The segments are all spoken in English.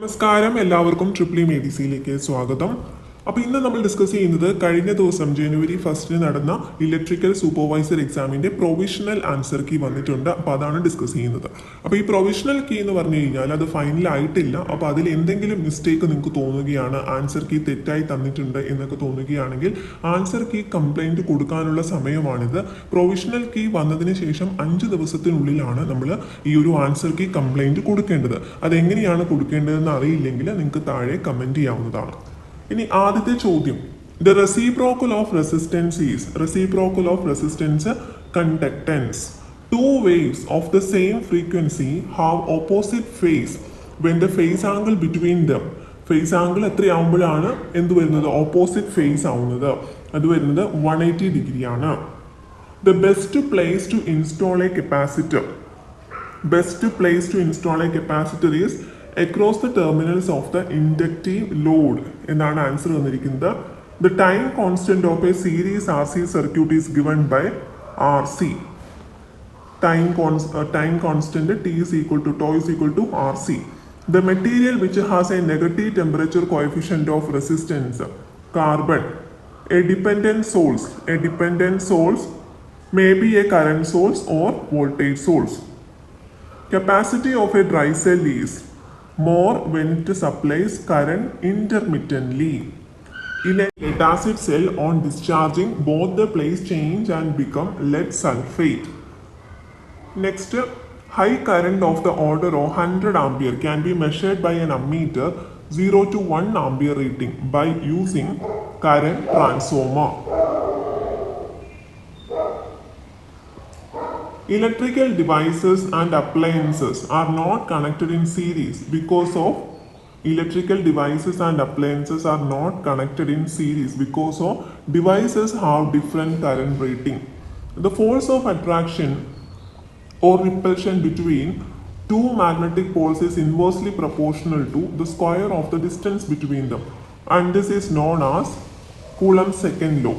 നമസ്കാരം, എല്ലാവർക്കും ട്രിപ്പിളി മെഡിസിയിലേക്ക് സ്വാഗതം. അപ്പോൾ ഇന്ന് നമ്മൾ ഡിസ്കസ് ചെയ്യുന്നത് കഴിഞ്ഞ ദിവസം ജനുവരി 1 നടന്ന ഇലക്ട്രിക്കൽ സൂപ്പർവൈസർ എക്സാമിൻ്റെ പ്രൊവിഷണൽ ആൻസർ കീ വന്നിട്ടുണ്ട്. അപ്പോൾ അതാണ് ഡിസ്കസ് ചെയ്യുന്നത്. അപ്പോൾ ഈ പ്രൊവിഷണൽ കീ എന്ന് പറഞ്ഞു കഴിഞ്ഞാൽ അത് ഫൈനൽ ആയിട്ടില്ല. അപ്പോൾ അതിൽ എന്തെങ്കിലും മിസ്റ്റേക്ക് നിങ്ങൾക്ക് തോന്നുകയാണ്, ആൻസർ കീ തെറ്റായി തന്നിട്ടുണ്ട് എന്നൊക്കെ തോന്നുകയാണെങ്കിൽ ആൻസർ കീ കംപ്ലൈൻറ്റ് കൊടുക്കാനുള്ള സമയമാണിത്. പ്രൊവിഷണൽ കീ വന്നതിന് ശേഷം 5 ദിവസത്തിനുള്ളിലാണ് നമ്മൾ ഈ ഒരു ആൻസർ കീ കംപ്ലൈൻറ്റ് കൊടുക്കേണ്ടത്. അതെങ്ങനെയാണ് കൊടുക്കേണ്ടതെന്ന് അറിയില്ലെങ്കിൽ നിങ്ങൾക്ക് താഴെ കമൻറ്റ് ചെയ്യാവുന്നതാണ്. ഇനി ആദ്യത്തെ ചോദ്യം, the reciprocal of resistance conductance. Two waves of the same frequency have opposite phase when the phase angle between them. Phase angle എത്രയാവുമ്പോഴാണ് എന്ത് വരുന്നത്? ഓപ്പോസിറ്റ് ഫേസ് ആവുന്നത്. അത് വരുന്നത് 180 ഡിഗ്രിയാണ്. The best place to install a capacitor. Best place to install a capacitor is across the terminals of the inductive load എന്നാണ് answer വന്നിരിക്കുന്നത്. The time constant of a series RC circuit is given by RC. Time constant T is equal to tau is equal to RC. The material which has a negative temperature coefficient of resistance, carbon. A dependent source may be a current source or voltage source. Capacity of a dry cell is more when it supplies current intermittently. In a lead acid cell, on discharging, both the place change and become lead sulfate. Next, high current of the order of 100 ampere can be measured by an ammeter 0 to 1 ampere reading by using current transformer. Electrical devices and appliances are not connected in series because of devices have different current rating. The force of attraction or repulsion between two magnetic poles is inversely proportional to the square of the distance between them, and this is known as Coulomb's second law.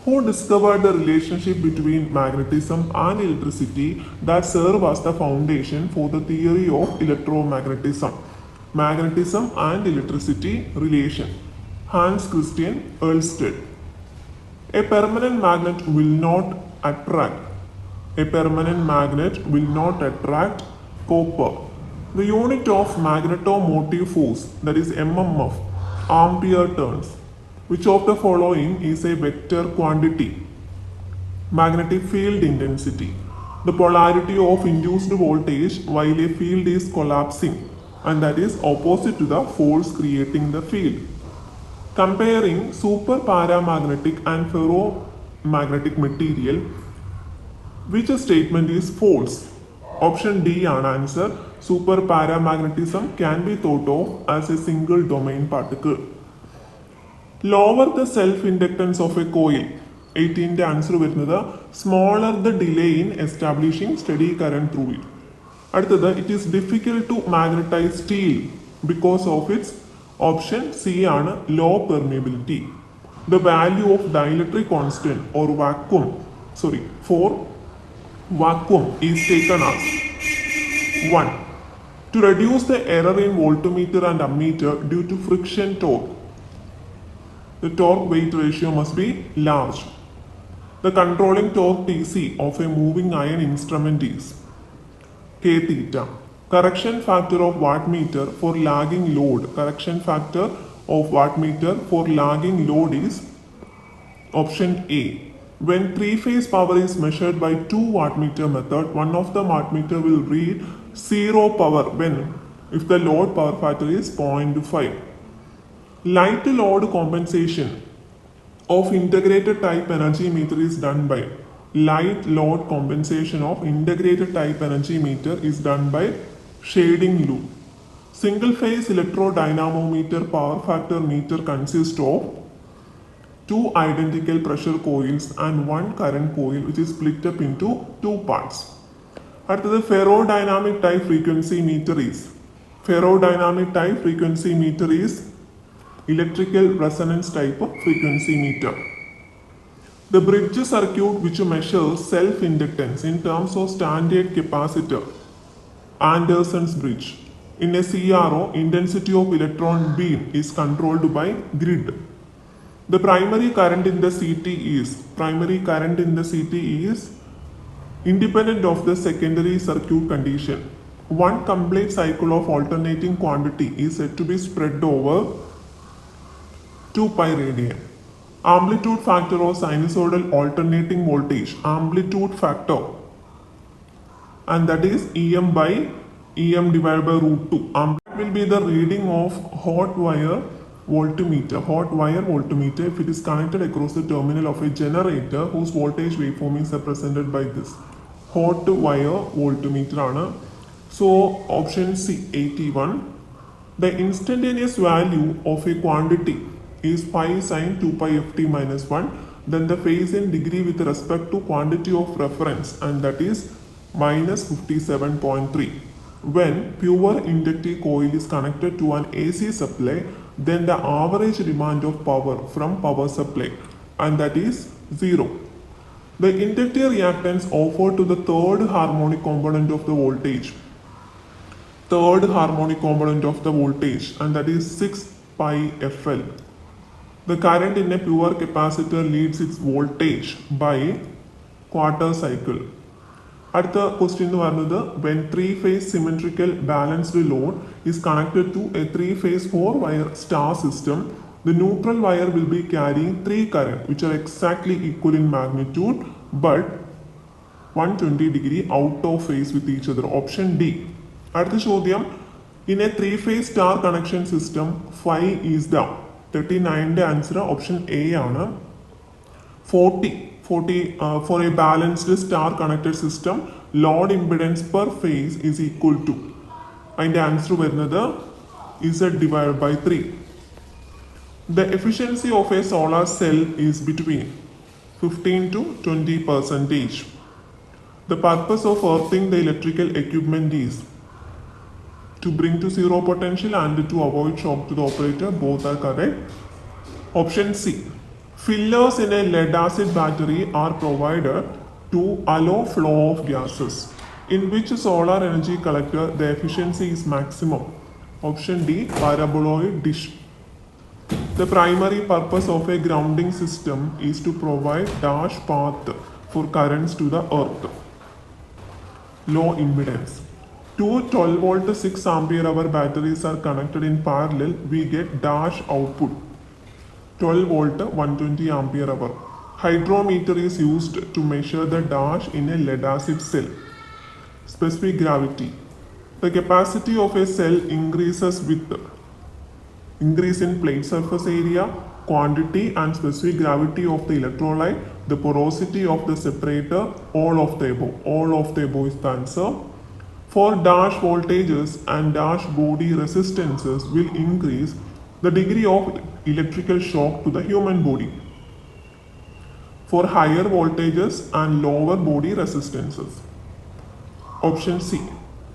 Who discovered the relationship between magnetism and electricity that serve as the foundation for the theory of electromagnetism? Magnetism and electricity relation. Hans Christian Ørsted. A permanent magnet will not attract copper. The unit of magnetomotive force, that is MMF, ampere turns. Which of the following is a vector quantity? Magnetic field intensity. The polarity of induced voltage while a field is collapsing, and that is opposite to the force creating the field. Comparing super paramagnetic and ferromagnetic material, which statement is false? Option D ആണ് answer. Super paramagnetism can be thought of as a single domain particle. Lower the self-inductance of a coil. 18ന്റെ answer വരുന്നത് smaller the delay in establishing steady current through it. അടുത്തത്, it is difficult to magnetize steel because of its. Option C ആണ്, low permeability. The value of dielectric constant or for vacuum is taken as 1. To reduce the error in voltmeter and ammeter due to friction torque, the torque weight ratio must be large. The controlling torque Tc of a moving iron instrument is k theta. Correction factor of wattmeter for lagging load. Is option A. When three-phase power is measured by 2 wattmeter method, one of the wattmeter will read 0 power when if the load power factor is 0.5. Light load compensation of integrated type energy meter is done by shading loop. Single phase electrodynamometer power factor meter consists of 2 identical pressure coils and 1 current coil, which is split up into 2 parts. അടുത്തത് ferrodynamic type frequency meter is electrical resonance type of frequency meter. The bridge circuit which measures self-inductance in terms of standard capacitor, Anderson's bridge, In a CRO, intensity of electron beam is controlled by grid. The primary current in the CT is independent of the secondary circuit condition. One complete cycle of alternating quantity is said to be spread over 2 pi radian. Amplitude factor of sinusoidal alternating voltage, amplitude factor, and that is Em by Em divided by root 2. Amplitude will be the reading of hot wire voltmeter if it is connected across the terminal of a generator whose voltage waveform is represented by this. Hot wire voltmeter ആണ്. So option C 81. The instantaneous value of a quantity is pi sine 2 pi ft minus 1. Then the phase in degree with respect to quantity of reference, and that is minus 57.3. When pure inductive coil is connected to an AC supply, then the average demand of power from power supply, and that is 0. The inductive reactance offered to the third harmonic component of the voltage, and that is 6 pi FL. The current in a pure capacitor leads its voltage by quarter cycle. അടുത്ത question എന്ന് പറയുന്നത് when 3-phase symmetrical balanced load is connected to a 3-phase 4-wire star system, the neutral wire will be carrying 3 current which are exactly equal in magnitude but 120 degree out of phase with each other. Option D. അടുത്ത ചോദ്യം, in a 3-phase star connection system phi is the 39ന്റെ answer option A ആണ്. 40 for a balanced star connected system, load impedance per phase is equal to, അതിൻ്റെ answer വരുന്നത് Z divided by 3. The efficiency of a solar cell is between 15 to 20%. The purpose of earthing the electrical equipment is to bring to zero potential and to avoid shock to the operator. Both are correct. Option C. Fillers in a lead acid battery are provided to allow flow of gases. In which solar energy collector the efficiency is maximum? Option D. Paraboloid dish. The primary purpose of a grounding system is to provide dash path for currents to the earth. Low impedance. Two 12-volt 6 ampere hour batteries are connected in parallel. We get dash output 12-volt 120 ampere hour. Hydrometer is used to measure the dash in a lead acid cell. Specific gravity. The capacity of a cell increases with increase in plate surface area, quantity and specific gravity of the electrolyte, the porosity of the separator, all of the above. All of the above is the answer. For dash voltages and dash body resistances will increase the degree of electrical shock to the human body. For higher voltages and lower body resistances. Option C.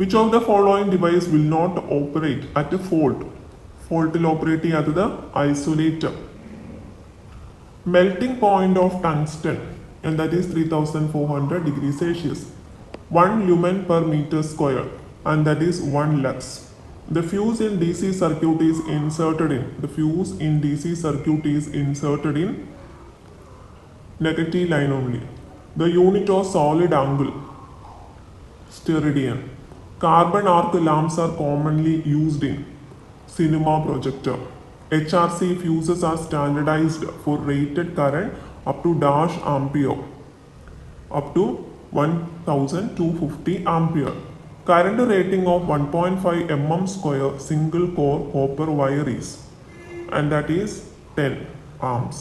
Which of the following device will not operate at a fault? Faultil operate ചെയ്യാത്തത് isolator. Melting point of tungsten, and that is 3400 degrees Celsius. 1 lumen per meter square, and that is 1 lux. The fuse in DC circuit is inserted in negative line only. The unit of solid angle, steradian. Carbon arc lamps are commonly used in cinema projector. HRC fuses are standardized for rated current up to dash ampere, up to 1250 ampere. Current rating of 1.5 mm square single core copper wire is, and that is 10 ohms.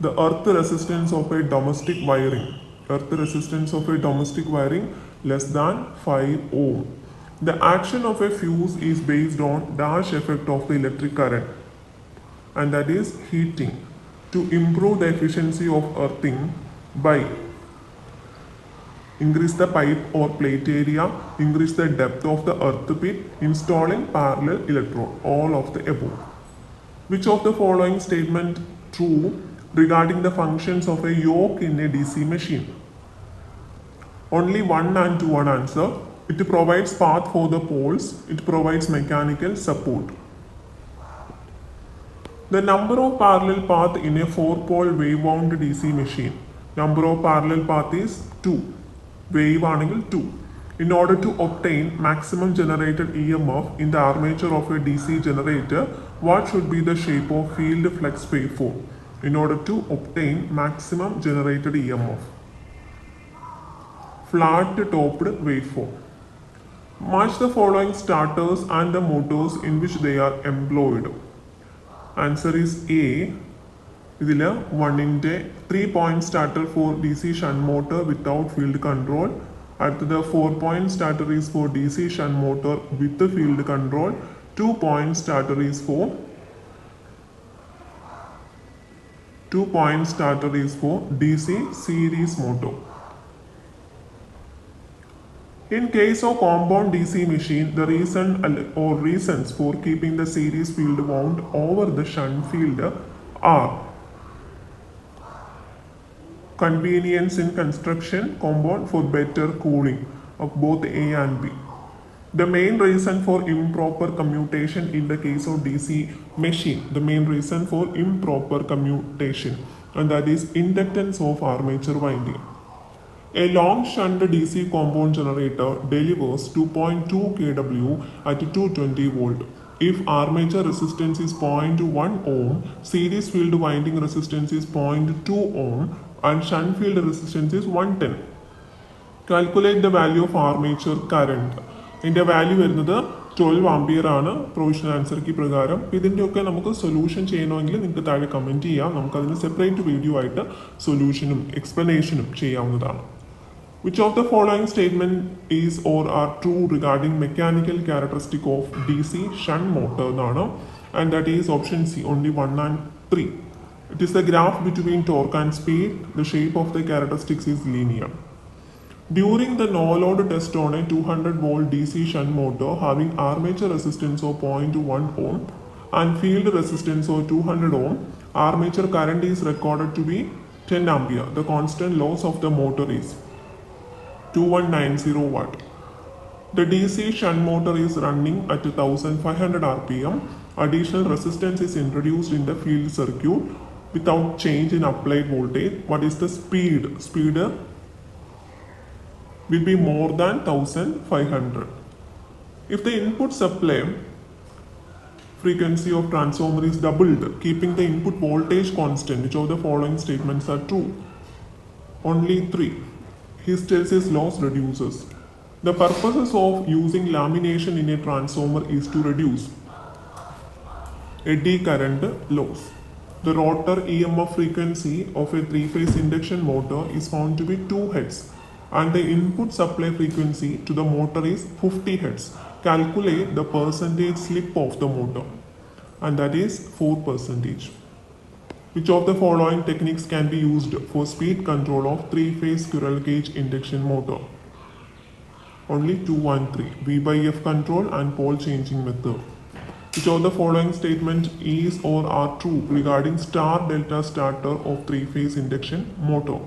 The earth resistance of a domestic wiring, less than 5 ohm. The action of a fuse is based on dash effect of the electric current, and that is heating. To improve the efficiency of earthing by increase the pipe or plate area, increase the depth of the earth pit, installing parallel electrode, all of the above. Which of the following statement true regarding the functions of a yoke in a DC machine? Only 1 and 2 are answer. It provides path for the poles. It provides mechanical support. The number of parallel paths in a 4-pole wave-wound DC machine. Number of parallel paths is 2. Wave angle 2. In order to obtain maximum generated EMF in the armature of a DC generator, what should be the shape of field flux waveform? In order to obtain maximum generated EMF. Flat topped waveform. Match the following starters and the motors in which they are employed. Answer is A. ഇതിൽ 1ന്റെ 3-point starter for DC shunt motor without field control. അടുത്തത് 4-point starter is for DC shunt motor with the field control. 2-point starter is for DC series motor. In case of compound DC machine, the reason or reasons for keeping the series field wound over the shunt field are convenience in construction, compound for better cooling of both A and B. The main reason for improper commutation in the case of DC machine, the main reason for improper commutation, and that is inductance of armature winding. A long shunt DC compound generator delivers 2.2 kW at 220 volt. If armature resistance is 0.1 ohm, series field winding resistance is 0.2 ohm, and shunt field resistance is 110. Calculate the value of armature current. ഇതിൻ്റെ value വരുന്നത് 12 ampere ആണ് provisional answer key പ്രകാരം. ഇതിൻ്റെയൊക്കെ നമുക്ക് solution ചെയ്യണമെങ്കിൽ നിങ്ങൾക്ക് താഴെ comment ചെയ്യാം. നമുക്കതിന് സെപ്പറേറ്റ് വീഡിയോ ആയിട്ട് സൊല്യൂഷനും എക്സ്പ്ലനേഷനും ചെയ്യാവുന്നതാണ്. Which of the following statement is or are true regarding mechanical characteristic of DC shunt motor എന്നാണ്, and that is option C, only 1 and 3. It is the graph between torque and speed. The shape of the characteristics is linear. During the no-load test on a 200-volt DC shunt motor having armature resistance of 0.1 ohm and field resistance of 200 ohm, armature current is recorded to be 10 ampere. The constant loss of the motor is 2190 watt. The DC shunt motor is running at 1500 rpm. Additional resistance is introduced in the field circuit without change in applied voltage. What is the speed? Speed will be more than 1500. If the input supply frequency of transformer is doubled, keeping the input voltage constant, which of the following statements are true? Only 3. Hysteresis loss reduces. The purposes of using lamination in a transformer is to reduce eddy current loss. The rotor EMF frequency of a 3-phase induction motor is found to be 2 Hz, and the input supply frequency to the motor is 50 Hz. Calculate the percentage slip of the motor, and that is 4%. Which of the following techniques can be used for speed control of 3-phase squirrel cage induction motor? Only 2 and 3. V/F control and pole changing method. Which of the following statement is or are true regarding star delta starter of 3-phase induction motor?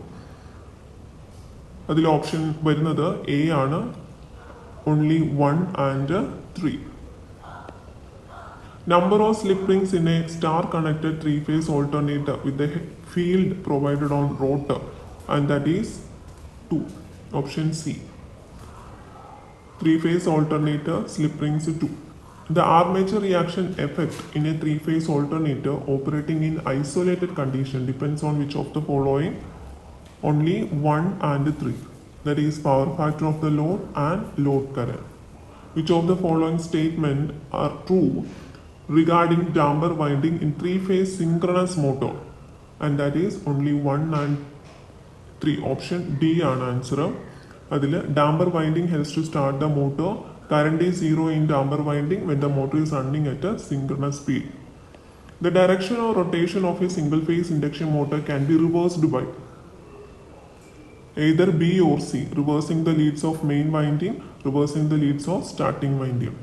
അതിൽ option വരുന്നത് A ആണ്, only 1 and 3. Number of slip rings in a star connected 3-phase alternator with the field provided on rotor, and that is 2. Option C. 3-phase alternator slip rings 2. The armature reaction effect in a 3-phase alternator operating in isolated condition depends on which of the following? Only 1 and 3. That is power factor of the load and load current. Which of the following statement are true regarding damper winding in 3-phase synchronous motor? And that is only 1 and 3. Option D ആണ് answer. അതിൽ damper winding helps to start the motor. Current is 0 in damper winding when the motor is running at a synchronous speed. The direction or rotation of a single-phase induction motor can be reversed by either B or C, reversing the leads of main winding, reversing the leads of starting winding.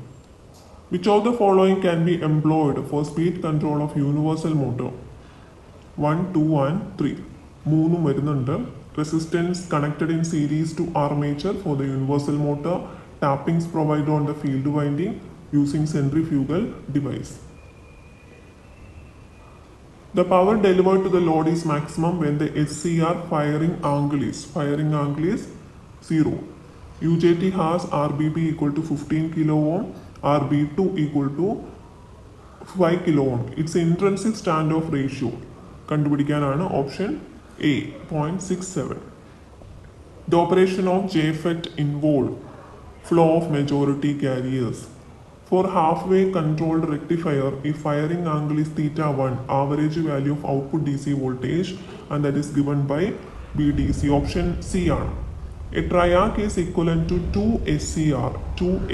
Which of the following can be employed for speed control of universal motor? 1, 2 and 3. 3 വരുന്നുണ്ട്. Resistance connected in series to armature for the universal motor. tappings provided on the field winding using centrifugal device. The power delivered to the load is maximum when the SCR firing angle is 0. UJT has RBP equal to 15 kilo ohm, RB2 equal to 5 kilo ohm. Its intrinsic standoff ratio കണ്ടുപിടിക്കാനാണ് option A 0.67. The operation of JFET involved flow of majority carriers. For halfway controlled rectifier, if firing angle is θ1, average value of output DC voltage and that is given by BDC. Option C ആണ്. A triarc is equivalent to 2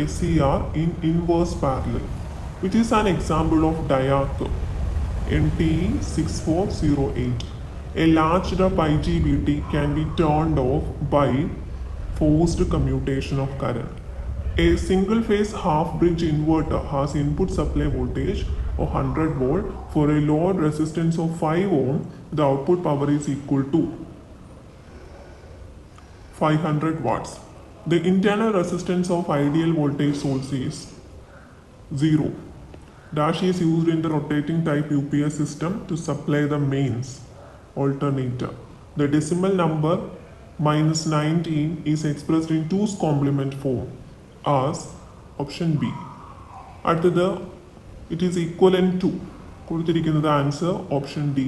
SCR in inverse parallel, which is an example of diarc NTE 6408. A large IGBT can be turned off by forced commutation of current. A single phase half bridge inverter has input supply voltage of 100 volt. For a load resistance of 5 ohm, the output power is equal to 500 watts. The internal resistance of ideal voltage source is 0. Dash is used in the rotating type UPS system to supply the mains alternator. The decimal number -19 is expressed in 2's complement form as option B. അടുത്തത് it is equivalent to കൊടുത്തിരിക്കുന്നത് answer option D.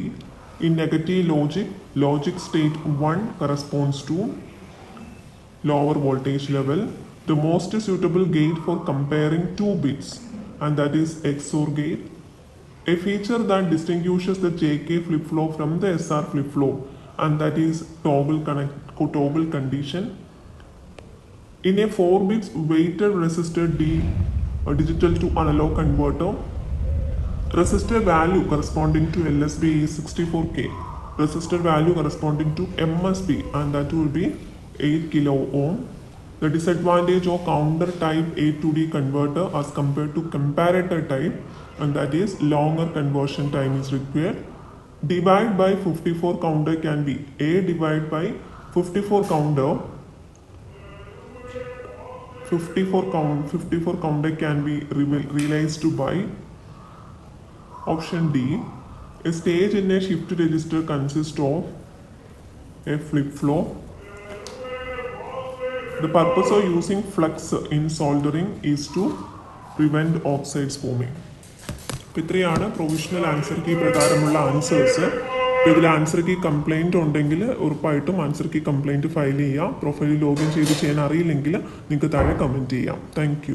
In negative logic state 1 corresponds to lower voltage level. The most suitable gate for comparing two bits, and that is XOR gate. A feature that distinguishes the JK flip-flop from the SR flip-flop, and that is toggle condition. In a 4 bits weighted resistor digital to analog converter, resistor value corresponding to LSB is 64K. Resistor value corresponding to MSB, and that will be 8 kilo ohm. The disadvantage of counter type A to D converter as compared to comparator type, and that is longer conversion time is required. Divide by 54 counter can be A divided by 54 counter. 54 counter can be realized by option D. A stage in a shift register consists of a flip-flop. The purpose of using flux in soldering is to prevent oxides forming. ഇത്രയാണ് provisional answer key പ്രകാരമുള്ള answers. ഇതിൽ answer key complaint ഉണ്ടെങ്കിൽ ഉറപ്പായിട്ടും answer key complaint file ചെയ്യാം. പ്രൊഫൈലിൽ login ചെയ്ത് ചെയ്യാൻ അറിയില്ലെങ്കിൽ നിങ്ങൾക്ക് താഴെ കമൻറ്റ് ചെയ്യാം. താങ്ക്